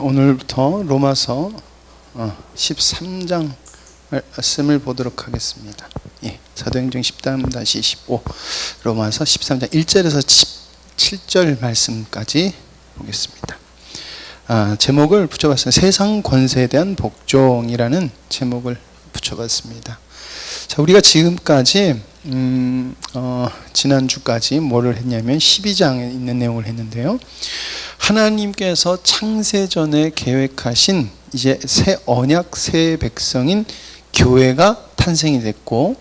오늘부터 로마서 13장 말씀을 보도록 하겠습니다. 사도행전 10-15 로마서 13장 1절에서 7절 말씀까지 보겠습니다. 제목을 붙여봤어요. 세상 권세에 대한 복종이라는 제목을 붙여봤습니다. 자, 우리가 지금까지 지난주까지 뭐를 했냐면 12장에 있는 내용을 했는데요. 하나님께서 창세전에 계획하신 이제 새 언약, 새 백성인 교회가 탄생이 됐고,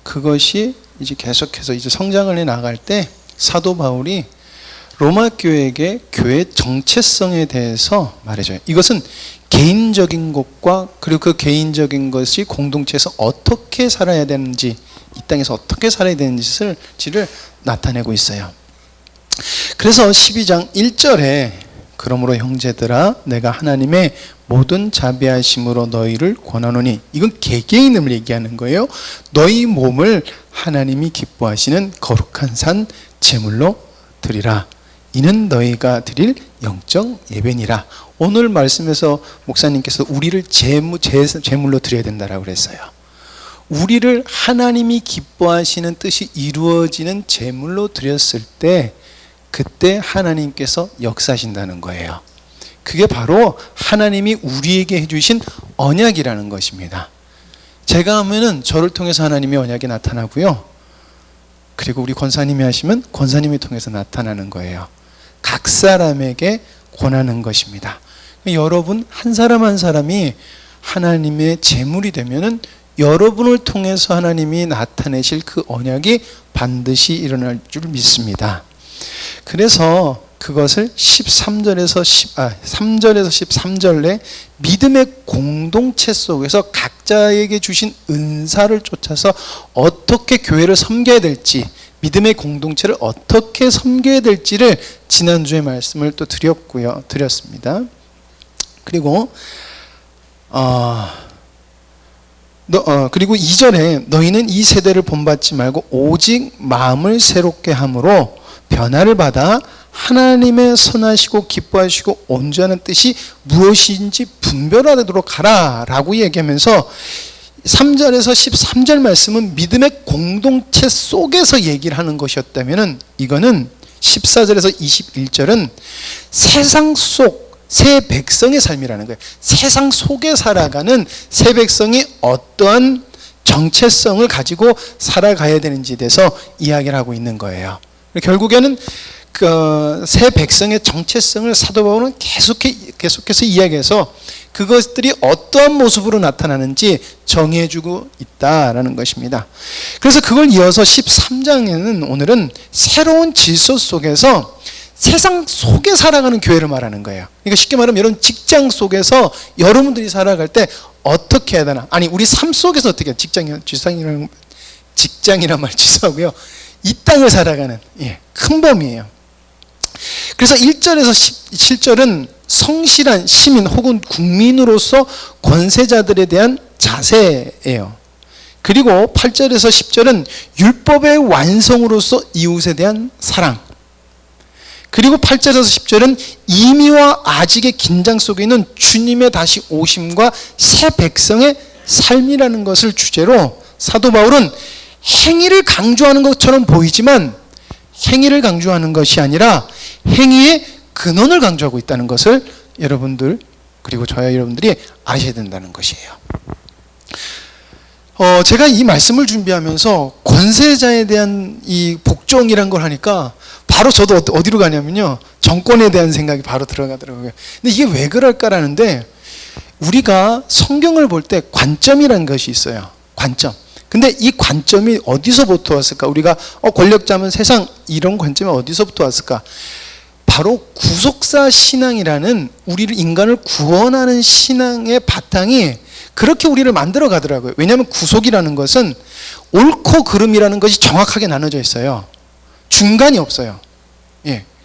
그것이 이제 계속해서 이제 성장을 해 나갈 때 사도 바울이 로마 교회에게 교회 정체성에 대해서 말해줘요. 이것은 개인적인 것과 그리고 그 개인적인 것이 공동체에서 어떻게 살아야 되는지, 이 땅에서 어떻게 살아야 되는지를 나타내고 있어요. 그래서 12장 1절에 그러므로 형제들아 내가 하나님의 모든 자비하심으로 너희를 권하노니, 이건 개개인을 얘기하는 거예요. 너희 몸을 하나님이 기뻐하시는 거룩한 산 제물로 드리라. 이는 너희가 드릴 영적 예배니라. 오늘 말씀에서 목사님께서 우리를 제물로 드려야 된다라고 그랬어요. 우리를 하나님이 기뻐하시는 뜻이 이루어지는 제물로 드렸을 때 그때 하나님께서 역사하신다는 거예요. 그게 바로 하나님이 우리에게 해주신 언약이라는 것입니다. 제가 하면은 저를 통해서 하나님의 언약이 나타나고요. 그리고 우리 권사님이 하시면 권사님을 통해서 나타나는 거예요. 각 사람에게 권하는 것입니다. 여러분 한 사람 한 사람이 하나님의 제물이 되면은 여러분을 통해서 하나님이 나타내실 그 언약이 반드시 일어날 줄 믿습니다. 그래서 그것을 3절에서 13절에 믿음의 공동체 속에서 각자에게 주신 은사를 쫓아서 어떻게 교회를 섬겨야 될지, 믿음의 공동체를 어떻게 섬겨야 될지를 지난주에 말씀을 또 드렸습니다. 그리고 그리고 2절에 너희는 이 세대를 본받지 말고 오직 마음을 새롭게 함으로 변화를 받아 하나님의 선하시고 기뻐하시고 온전한 뜻이 무엇인지 분별하도록 하라 라고 얘기하면서 3절에서 13절 말씀은 믿음의 공동체 속에서 얘기를 하는 것이었다면, 이거는 14절에서 21절은 세상 속 새 백성의 삶이라는 거예요. 세상 속에 살아가는 새 백성이 어떠한 정체성을 가지고 살아가야 되는지에 대해서 이야기를 하고 있는 거예요. 결국에는 그 새 백성의 정체성을 사도 바울은 계속해서 이야기해서 그것들이 어떠한 모습으로 나타나는지 정해주고 있다라는 것입니다. 그래서 그걸 이어서 13장에는 오늘은 새로운 질서 속에서 세상 속에 살아가는 교회를 말하는 거예요. 그러니까 쉽게 말하면 이런 직장 속에서 여러분들이 살아갈 때 어떻게 해야 되나? 아니, 우리 삶 속에서 어떻게 해야 직장이란 말 취소하고요. 이 땅을 살아가는 큰 범위예요. 그래서 1절에서 7절은 성실한 시민 혹은 국민으로서 권세자들에 대한 자세예요. 그리고 8절에서 10절은 율법의 완성으로서 이웃에 대한 사랑. 그리고 8절에서 10절은 이미와 아직의 긴장 속에 있는 주님의 다시 오심과 새 백성의 삶이라는 것을 주제로 사도 바울은 행위를 강조하는 것처럼 보이지만 행위를 강조하는 것이 아니라 행위의 근원을 강조하고 있다는 것을 여러분들, 그리고 저와 여러분들이 아셔야 된다는 것이에요. 제가 이 말씀을 준비하면서 권세자에 대한 이 복종이란 걸 하니까 바로 저도 어디로 가냐면요, 정권에 대한 생각이 바로 들어가더라고요. 근데 이게 왜 그럴까라는데, 우리가 성경을 볼 때 관점이라는 것이 있어요. 관점. 근데 이 관점이 어디서부터 왔을까? 우리가 권력자면 세상, 이런 관점이 어디서부터 왔을까? 바로 구속사 신앙이라는 우리를, 인간을 구원하는 신앙의 바탕이 그렇게 우리를 만들어 가더라고요. 왜냐하면 구속이라는 것은 옳고 그름이라는 것이 정확하게 나눠져 있어요. 중간이 없어요.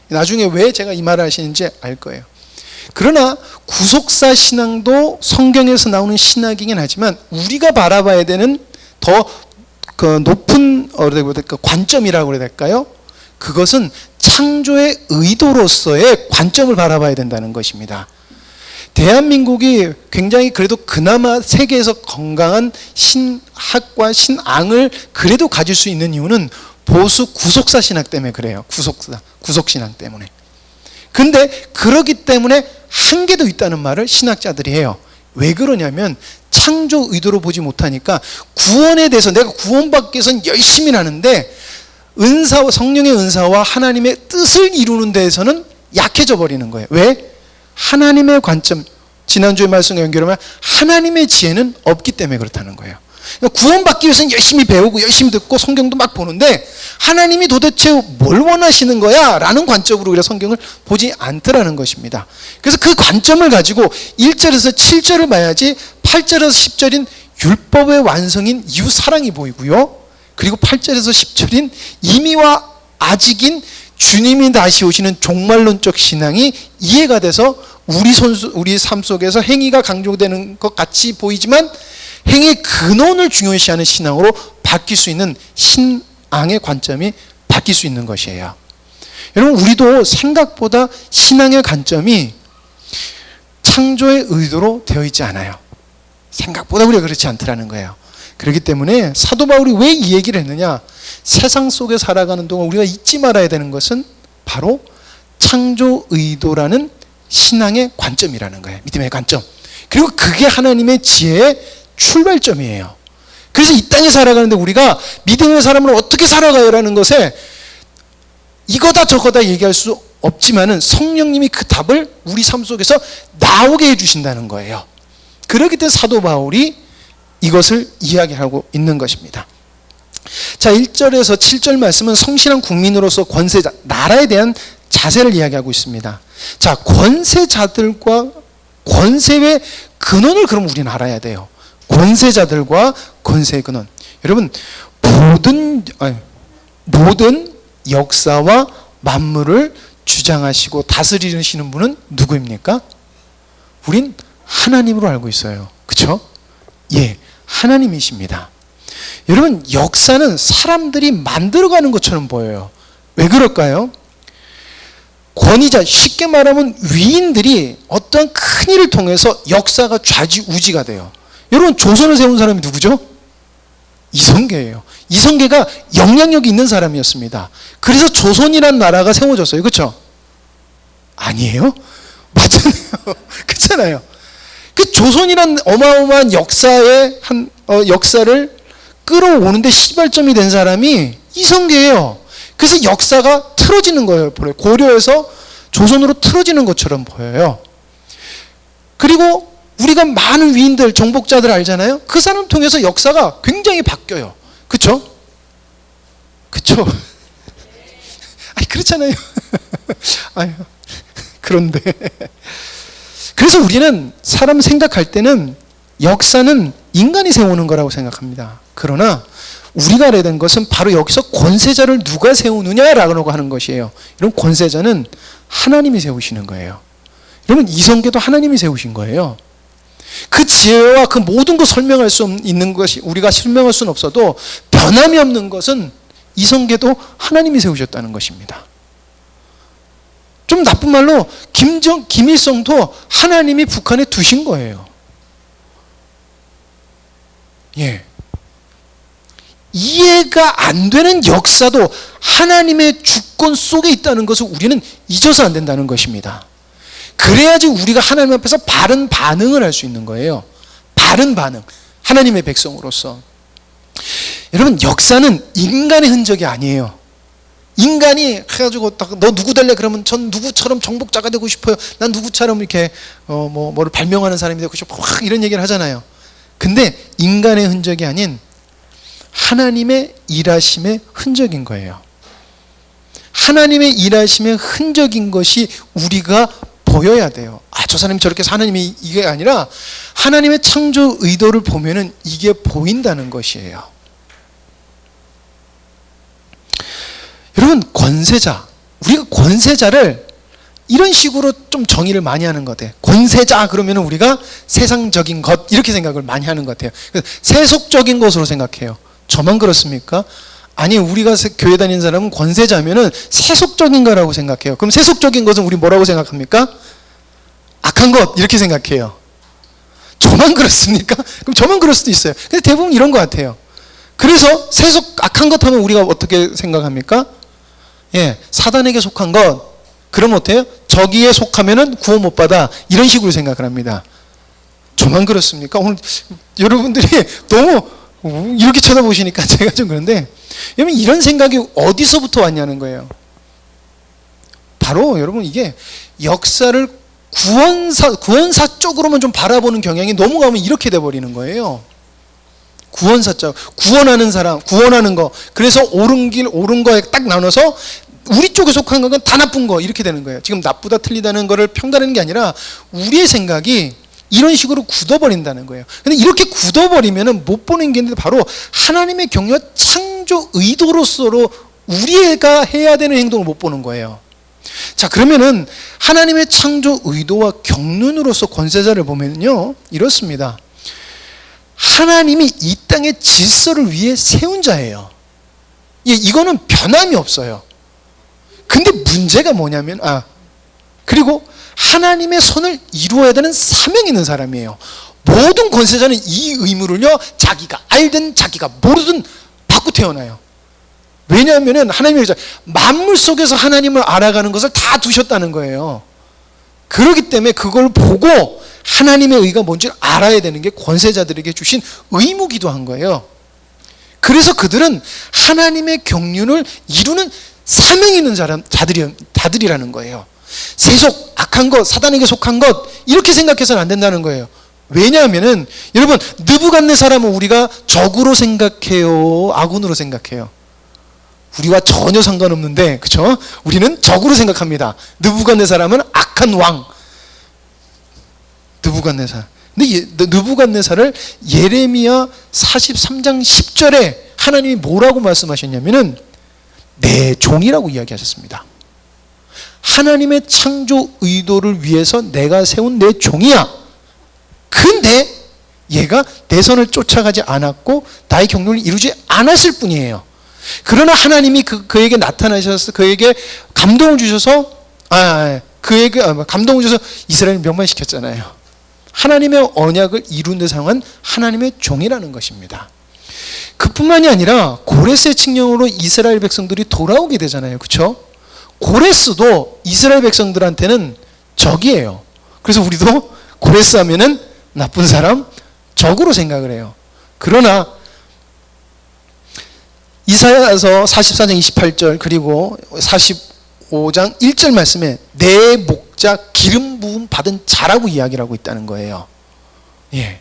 나중에 왜 제가 이 말을 하시는지 알 거예요. 그러나 구속사 신앙도 성경에서 나오는 신학이긴 하지만 우리가 바라봐야 되는 더 높은 관점이라고 해야 될까요? 그것은 창조의 의도로서의 관점을 바라봐야 된다는 것입니다. 대한민국이 굉장히 그래도 그나마 세계에서 건강한 신학과 신앙을 그래도 가질 수 있는 이유는 보수 구속사 신학 때문에 그래요. 구속신앙 때문에. 근데 그러기 때문에 한계도 있다는 말을 신학자들이 해요. 왜 그러냐면 창조 의도로 보지 못하니까 구원에 대해서 내가 구원받기 위해서는 열심히 하는데 성령의 은사와 하나님의 뜻을 이루는 데에서는 약해져 버리는 거예요. 왜? 하나님의 관점, 지난주의 말씀과 연결하면 하나님의 지혜는 없기 때문에 그렇다는 거예요. 그러니까 구원받기 위해서는 열심히 배우고 열심히 듣고 성경도 막 보는데 하나님이 도대체 뭘 원하시는 거야? 라는 관점으로 우리가 성경을 보지 않더라는 것입니다. 그래서 그 관점을 가지고 1절에서 7절을 봐야지 8절에서 10절인 율법의 완성인 이후 사랑이 보이고요. 그리고 8절에서 10절인 이미와 아직인 주님이 다시 오시는 종말론적 신앙이 이해가 돼서 우리 삶 속에서 행위가 강조되는 것 같이 보이지만 행위의 근원을 중요시하는 신앙으로 바뀔 수 있는 신앙의 관점이 바뀔 수 있는 것이에요. 여러분, 우리도 생각보다 신앙의 관점이 창조의 의도로 되어 있지 않아요. 생각보다 우리가 그렇지 않더라는 거예요. 그렇기 때문에 사도 바울이 왜 이 얘기를 했느냐? 세상 속에 살아가는 동안 우리가 잊지 말아야 되는 것은 바로 창조 의도라는 신앙의 관점이라는 거예요. 믿음의 관점. 그리고 그게 하나님의 지혜의 출발점이에요. 그래서 이 땅에 살아가는데 우리가 믿음의 사람으로 어떻게 살아가요라는 것에 이거다 저거다 얘기할 수 없지만은 성령님이 그 답을 우리 삶 속에서 나오게 해주신다는 거예요. 그렇기 때문에 사도 바울이 이것을 이야기하고 있는 것입니다. 자, 1절에서 7절 말씀은 성실한 국민으로서 권세자, 나라에 대한 자세를 이야기하고 있습니다. 자, 권세자들과 권세의 근원을 그럼 우리는 알아야 돼요. 권세자들과 권세의 근원. 여러분, 모든 역사와 만물을 주장하시고 다스리시는 분은 누구입니까? 우린 하나님으로 알고 있어요. 그렇죠? 예, 하나님이십니다. 여러분, 역사는 사람들이 만들어가는 것처럼 보여요. 왜 그럴까요? 권위자, 쉽게 말하면 위인들이 어떤 큰 일을 통해서 역사가 좌지우지가 돼요. 여러분, 조선을 세운 사람이 누구죠? 이성계예요. 이성계가 영향력이 있는 사람이었습니다. 그래서 조선이라는 나라가 세워졌어요. 그렇죠? 아니에요? 맞잖아요. 그렇잖아요. 그 조선이란 어마어마한 역사의 역사를 끌어오는데 시발점이 된 사람이 이성계예요. 그래서 역사가 틀어지는 거예요. 고려에서 조선으로 틀어지는 것처럼 보여요. 그리고 우리가 많은 위인들, 정복자들 알잖아요. 그 사람 통해서 역사가 굉장히 바뀌어요. 그렇죠? 그렇죠? 아니, 그렇잖아요. 아유, 그런데 그래서 우리는 사람 생각할 때는 역사는 인간이 세우는 거라고 생각합니다. 그러나 우리가 알아야 되는 것은 바로 여기서 권세자를 누가 세우느냐라고 하는 것이에요. 여러분, 권세자는 하나님이 세우시는 거예요. 여러분, 이성계도 하나님이 세우신 거예요. 그 지혜와 그 모든 걸 설명할 수 있는 것이 우리가 설명할 수는 없어도 변함이 없는 것은 이성계도 하나님이 세우셨다는 것입니다. 좀 나쁜 말로 김일성도 하나님이 북한에 두신 거예요. 예. 이해가 안 되는 역사도 하나님의 주권 속에 있다는 것을 우리는 잊어서 안 된다는 것입니다. 그래야지 우리가 하나님 앞에서 바른 반응을 할 수 있는 거예요. 바른 반응. 하나님의 백성으로서. 여러분, 역사는 인간의 흔적이 아니에요. 인간이 해가지고 너 누구 될래? 그러면 전 누구처럼 정복자가 되고 싶어요. 난 누구처럼 이렇게 뭐를 발명하는 사람이 되고 싶어. 확 이런 얘기를 하잖아요. 근데 인간의 흔적이 아닌 하나님의 일하심의 흔적인 거예요. 하나님의 일하심의 흔적인 것이 우리가 보여야 돼요. 아, 저 사람이 저렇게 해서 하나님이 이게 아니라 하나님의 창조 의도를 보면은 이게 보인다는 것이에요. 여러분, 권세자. 우리가 권세자를 이런 식으로 좀 정의를 많이 하는 것 같아요. 권세자 그러면 우리가 세상적인 것 이렇게 생각을 많이 하는 것 같아요. 세속적인 것으로 생각해요. 저만 그렇습니까? 아니, 우리가 교회 다니는 사람은 권세자면은 세속적인 거라고 생각해요. 그럼 세속적인 것은 우리 뭐라고 생각합니까? 악한 것 이렇게 생각해요. 저만 그렇습니까? 그럼 저만 그럴 수도 있어요. 근데 대부분 이런 것 같아요. 그래서 세속 악한 것 하면 우리가 어떻게 생각합니까? 예, 사단에게 속한 것. 그럼 어때요? 저기에 속하면은 구원 못 받아. 이런 식으로 생각을 합니다. 저만 그렇습니까? 오늘 여러분들이 너무 이렇게 쳐다보시니까 제가 좀 그런데, 여러분 이런 생각이 어디서부터 왔냐는 거예요. 바로 여러분 이게 역사를 구원사 쪽으로만 좀 바라보는 경향이 넘어가면 이렇게 돼버리는 거예요. 구원사 쪽, 구원하는 사람, 구원하는 거. 그래서 옳은 길, 옳은 거에 딱 나눠서 우리 쪽에 속한 건 다 나쁜 거 이렇게 되는 거예요. 지금 나쁘다 틀리다는 거를 평가하는 게 아니라 우리의 생각이 이런 식으로 굳어버린다는 거예요. 근데 이렇게 굳어버리면은 못 보는 게 있는데 바로 하나님의 경륜과 창조 의도로서로 우리가 해야 되는 행동을 못 보는 거예요. 자, 그러면은 하나님의 창조 의도와 경륜으로서 권세자를 보면요 이렇습니다. 하나님이 이 땅의 질서를 위해 세운 자예요. 예, 이거는 변함이 없어요. 근데 문제가 뭐냐면 그리고 하나님의 선을 이루어야 되는 사명이 있는 사람이에요. 모든 권세자는 이 의무를요 자기가 알든 자기가 모르든 받고 태어나요. 왜냐하면 하나님의 만물 속에서 하나님을 알아가는 것을 다 두셨다는 거예요. 그렇기 때문에 그걸 보고 하나님의 의가 뭔지를 알아야 되는 게 권세자들에게 주신 의무기도 한 거예요. 그래서 그들은 하나님의 경륜을 이루는 사명이 있는 자들이라는 거예요. 세속, 악한 것, 사단에게 속한 것 이렇게 생각해서는 안 된다는 거예요. 왜냐하면은 여러분 느부갓네살은 우리가 적으로 생각해요, 아군으로 생각해요? 우리와 전혀 상관없는데, 그렇죠? 우리는 적으로 생각합니다. 느부갓네살은 악한 왕, 느부갓네살. 근데 느부갓네살을 예레미야 43장 10절에 하나님이 뭐라고 말씀하셨냐면은 내 종이라고 이야기하셨습니다. 하나님의 창조 의도를 위해서 내가 세운 내 종이야. 근데 얘가 내 선을 쫓아가지 않았고 나의 경륜을 이루지 않았을 뿐이에요. 그러나 하나님이 그에게 나타나셔서 그에게 감동을 주셔서 그에게 감동을 주셔서 이스라엘을 멸망시켰잖아요. 하나님의 언약을 이룬 데 사용한 하나님의 종이라는 것입니다. 그뿐만이 아니라 고레스의 칙령으로 이스라엘 백성들이 돌아오게 되잖아요. 그렇죠? 고레스도 이스라엘 백성들한테는 적이에요. 그래서 우리도 고레스 하면은 나쁜 사람, 적으로 생각을 해요. 그러나 이사야서 44장 28절 그리고 45장 1절 말씀에 내 목자 기름 부음 받은 자라고 이야기를 하고 있다는 거예요. 예.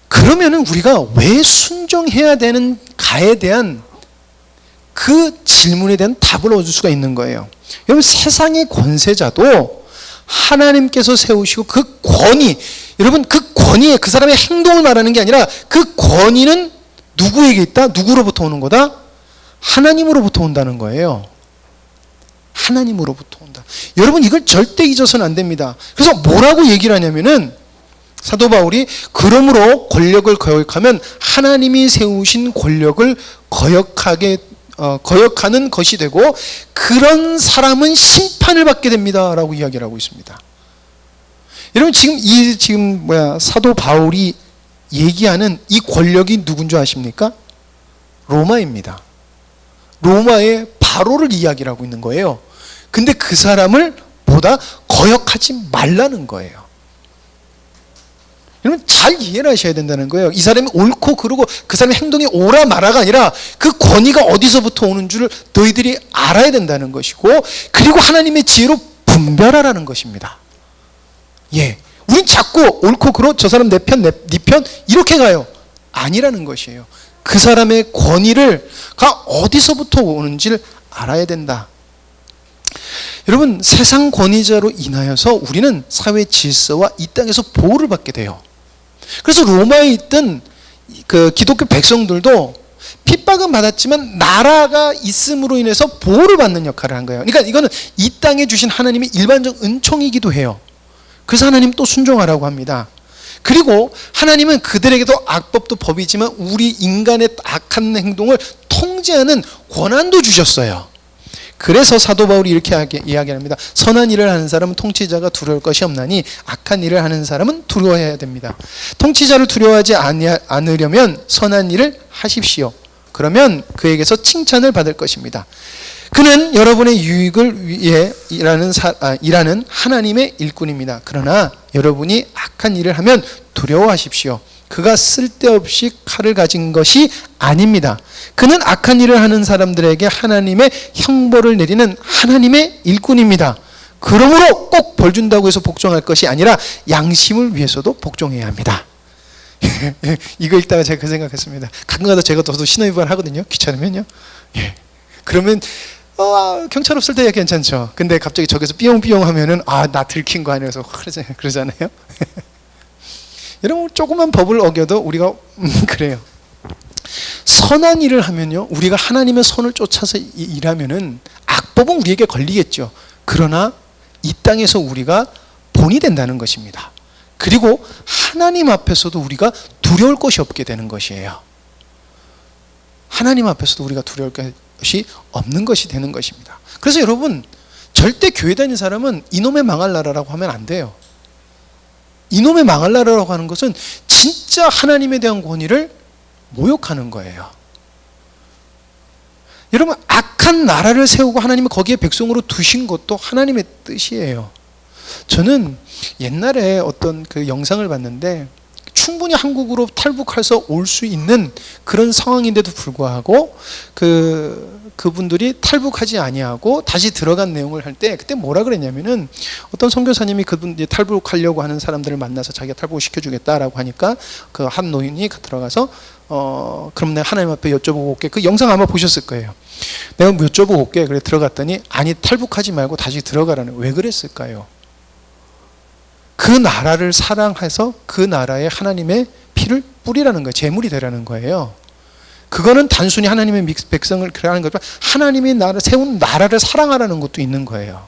그러면은 우리가 왜 순종해야 되는가에 대한 그 질문에 대한 답을 얻을 수가 있는 거예요. 여러분 세상의 권세자도 하나님께서 세우시고 그 권위, 여러분 그 권위에 그 사람의 행동을 말하는 게 아니라 그 권위는 누구에게 있다? 누구로부터 오는 거다? 하나님으로부터 온다는 거예요. 하나님으로부터 온다. 여러분 이걸 절대 잊어서는 안 됩니다. 그래서 뭐라고 얘기를 하냐면은 사도 바울이 그러므로 권력을 거역하면 하나님이 세우신 권력을 거역하는 것이 되고 그런 사람은 심판을 받게 됩니다. 라고 이야기를 하고 있습니다. 여러분 지금 사도 바울이 얘기하는 이 권력이 누군 줄 아십니까? 로마입니다. 로마의 바로를 이야기를 하고 있는 거예요. 근데 그 사람을 보다 거역하지 말라는 거예요. 여러분 잘 이해를 하셔야 된다는 거예요. 이 사람이 옳고 그르고 그 사람의 행동이 옳아 마라가 아니라 그 권위가 어디서부터 오는 줄을 너희들이 알아야 된다는 것이고 그리고 하나님의 지혜로 분별하라는 것입니다. 예, 우린 자꾸 옳고 그르고 저 사람 내 편, 네 편 이렇게 가요. 아니라는 것이에요. 그 사람의 권위가 어디서부터 오는지를 알아야 된다. 여러분 세상 권위자로 인하여서 우리는 사회 질서와 이 땅에서 보호를 받게 돼요. 그래서 로마에 있던 그 기독교 백성들도 핍박은 받았지만 나라가 있음으로 인해서 보호를 받는 역할을 한 거예요. 그러니까 이거는 이 땅에 주신 하나님의 일반적 은총이기도 해요. 그래서 하나님 또 순종하라고 합니다. 그리고 하나님은 그들에게도 악법도 법이지만 우리 인간의 악한 행동을 통제하는 권한도 주셨어요. 그래서 사도 바울이 이렇게 이야기합니다. 선한 일을 하는 사람은 통치자가 두려울 것이 없나니 악한 일을 하는 사람은 두려워해야 됩니다. 통치자를 두려워하지 않으려면 선한 일을 하십시오. 그러면 그에게서 칭찬을 받을 것입니다. 그는 여러분의 유익을 위해 일하는 하나님의 일꾼입니다. 그러나 여러분이 악한 일을 하면 두려워하십시오. 그가 쓸데없이 칼을 가진 것이 아닙니다. 그는 악한 일을 하는 사람들에게 하나님의 형벌을 내리는 하나님의 일꾼입니다. 그러므로 꼭 벌 준다고 해서 복종할 것이 아니라 양심을 위해서도 복종해야 합니다. 이거 읽다가 제가 그 생각했습니다. 가끔가다 저도 신호위반 하거든요. 귀찮으면요. 그러면 경찰 없을 때야 괜찮죠. 근데 갑자기 저기서 삐용삐용 하면은 나 들킨 거 아니라서 그러잖아요. 여러분 조그만 법을 어겨도 우리가 그래요. 선한 일을 하면요, 우리가 하나님의 선을 쫓아서 일하면은 악법은 우리에게 걸리겠죠. 그러나 이 땅에서 우리가 본이 된다는 것입니다. 그리고 하나님 앞에서도 우리가 두려울 것이 없게 되는 것이에요. 하나님 앞에서도 우리가 두려울 것이 없는 것이 되는 것입니다. 그래서 여러분, 절대 교회 다니는 사람은 이놈의 망할 나라라고 하면 안 돼요. 이놈의 망할 나라라고 하는 것은 진짜 하나님에 대한 권위를 모욕하는 거예요. 여러분, 악한 나라를 세우고 하나님이 거기에 백성으로 두신 것도 하나님의 뜻이에요. 저는 옛날에 어떤 그 영상을 봤는데 충분히 한국으로 탈북해서 올 수 있는 그런 상황인데도 불구하고 그분들이 탈북하지 아니하고 다시 들어간 내용을 할 때 그때 뭐라 그랬냐면은 어떤 선교사님이 그분 탈북하려고 하는 사람들을 만나서 자기가 탈북을 시켜주겠다라고 하니까 그 한 노인이 들어가서 그럼 내가 하나님 앞에 여쭤보고 올게. 그 영상 아마 보셨을 거예요. 내가 여쭤보고 올게. 그래 들어갔더니 아니 탈북하지 말고 다시 들어가라는. 왜 그랬을까요? 그 나라를 사랑해서 그 나라에 하나님의 피를 뿌리라는 거예요. 제물이 되라는 거예요. 그거는 단순히 하나님의 백성을 그러는 것보다 하나님의 세운 나라를 사랑하라는 것도 있는 거예요.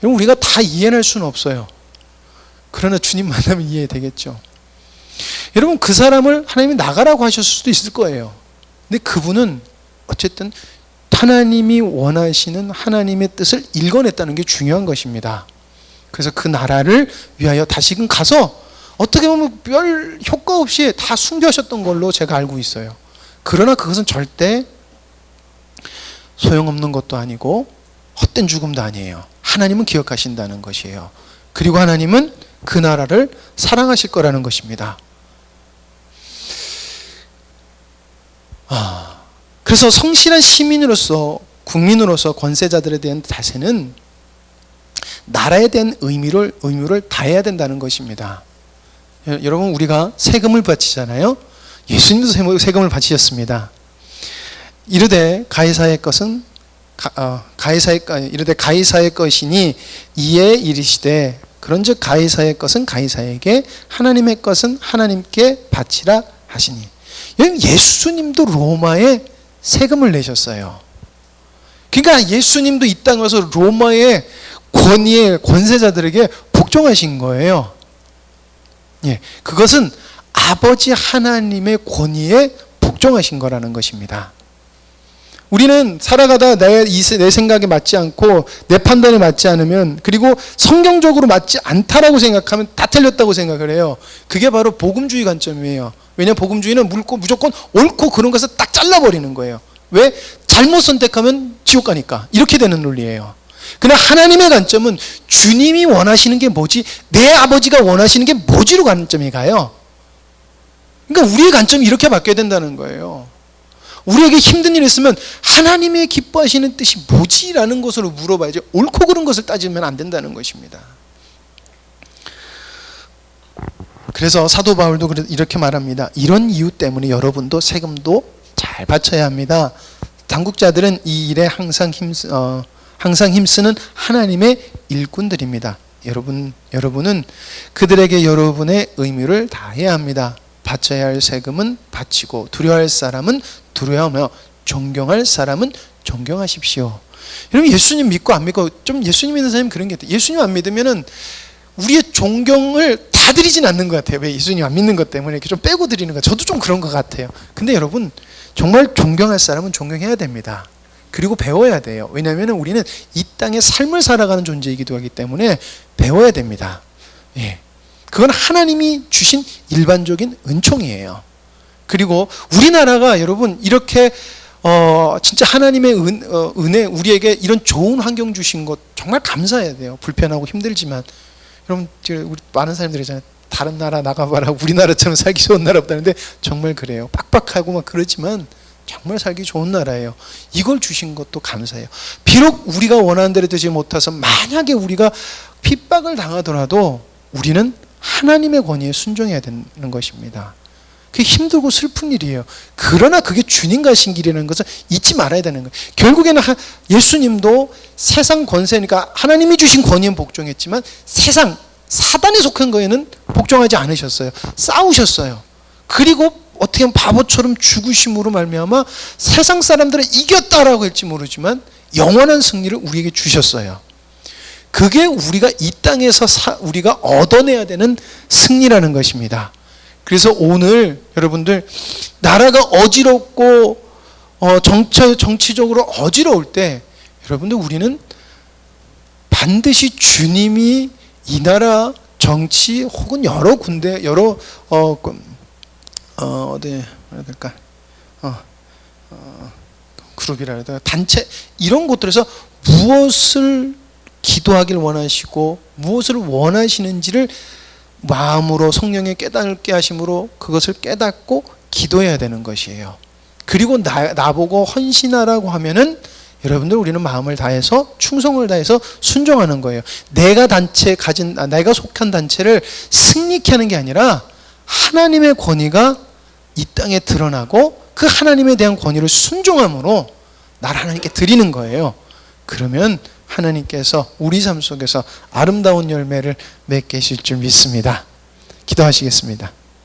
여러분, 우리가 다 이해할 수는 없어요. 그러나 주님 만나면 이해되겠죠. 여러분, 그 사람을 하나님이 나가라고 하셨을 수도 있을 거예요. 근데 그분은 어쨌든 하나님이 원하시는 하나님의 뜻을 읽어냈다는 게 중요한 것입니다. 그래서 그 나라를 위하여 다시금 가서 어떻게 보면 별 효과 없이 다 순교하셨던 걸로 제가 알고 있어요. 그러나 그것은 절대 소용없는 것도 아니고 헛된 죽음도 아니에요. 하나님은 기억하신다는 것이에요. 그리고 하나님은 그 나라를 사랑하실 거라는 것입니다. 그래서 성실한 시민으로서, 국민으로서 권세자들에 대한 자세는 나라에 대한 의무를 다해야 된다는 것입니다. 여러분, 우리가 세금을 바치잖아요. 예수님도 세금을 바치셨습니다. 이르되 가이사의 것은 이르되 가이사의 것이니 이에 이르시되 그런즉 가이사의 것은 가이사에게 하나님의 것은 하나님께 바치라 하시니. 예수님도 로마에 세금을 내셨어요. 그러니까 예수님도 이 땅에 와서 로마의 권세자들에게 복종하신 거예요. 그것은 아버지 하나님의 권위에 복종하신 거라는 것입니다. 우리는 살아가다 내 생각에 맞지 않고 내 판단에 맞지 않으면, 그리고 성경적으로 맞지 않다라고 생각하면 다 틀렸다고 생각을 해요. 그게 바로 복음주의 관점이에요. 왜냐하면 복음주의는 무조건 옳고 그런 것을 딱 잘라버리는 거예요. 왜? 잘못 선택하면 지옥 가니까. 이렇게 되는 논리예요. 그러나 하나님의 관점은 주님이 원하시는 게 뭐지? 내 아버지가 원하시는 게 뭐지로 관점이 가요. 그러니까 우리의 관점이 이렇게 바뀌어야 된다는 거예요. 우리에게 힘든 일이 있으면 하나님의 기뻐하시는 뜻이 뭐지? 라는 것으로 물어봐야지, 옳고 그른 것을 따지면 안 된다는 것입니다. 그래서 사도 바울도 이렇게 말합니다. 이런 이유 때문에 여러분도 세금도 잘 바쳐야 합니다. 당국자들은 이 일에 항상 힘쓰는 하나님의 일꾼들입니다. 여러분은 그들에게 여러분의 의무를 다해야 합니다. 바쳐야 할 세금은 바치고 두려워할 사람은 두려워하며 존경할 사람은 존경하십시오. 여러분, 예수님 믿고 안 믿고, 좀 예수님 믿는 사람은 그런 게 있대요. 예수님 안 믿으면은 우리의 존경을 다 드리진 않는 것 같아요. 왜? 예수님 안 믿는 것 때문에 이렇게 좀 빼고 드리는 거. 저도 좀 그런 것 같아요. 근데 여러분, 정말 존경할 사람은 존경해야 됩니다. 그리고 배워야 돼요. 왜냐하면 우리는 이 땅의 삶을 살아가는 존재이기도 하기 때문에 배워야 됩니다. 예. 그건 하나님이 주신 일반적인 은총이에요. 그리고 우리나라가 여러분 이렇게 진짜 하나님의 은혜, 우리에게 이런 좋은 환경 주신 것 정말 감사해야 돼요. 불편하고 힘들지만. 여러분, 우리 많은 사람들이 있잖아요. 다른 나라 나가봐라. 우리나라처럼 살기 좋은 나라 없다는데 정말 그래요. 빡빡하고 막 그렇지만 정말 살기 좋은 나라예요. 이걸 주신 것도 감사해요. 비록 우리가 원하는 대로 되지 못해서 만약에 우리가 핍박을 당하더라도 우리는 하나님의 권위에 순종해야 되는 것입니다. 그게 힘들고 슬픈 일이에요. 그러나 그게 주님 가신 길이라는 것을 잊지 말아야 되는 거예요. 결국에는 예수님도 세상 권세니까 하나님이 주신 권위는 복종했지만 세상, 사단에 속한 거에는 복종하지 않으셨어요. 싸우셨어요. 그리고 어떻게 보면 바보처럼 죽으심으로 말미암아 세상 사람들은 이겼다라고 할지 모르지만 영원한 승리를 우리에게 주셨어요. 그게 우리가 이 땅에서 우리가 얻어내야 되는 승리라는 것입니다. 그래서 오늘 여러분들 나라가 어지럽고 정치적으로 어지러울 때 여러분들 우리는 반드시 주님이 이 나라 정치 혹은 여러 군데 어디 해야 될까 그룹이라 해야 될까 단체 이런 곳들에서 무엇을 기도하길 원하시고 무엇을 원하시는지를 마음으로 성령의 깨닫게 하심으로 그것을 깨닫고 기도해야 되는 것이에요. 그리고 나보고 헌신하라고 하면은 여러분들 우리는 마음을 다해서 충성을 다해서 순종하는 거예요. 내가 속한 단체를 승리케 하는 게 아니라 하나님의 권위가 이 땅에 드러나고 그 하나님에 대한 권위를 순종함으로 나를 하나님께 드리는 거예요. 그러면 하나님께서 우리 삶 속에서 아름다운 열매를 맺게 하실 줄 믿습니다. 기도하시겠습니다.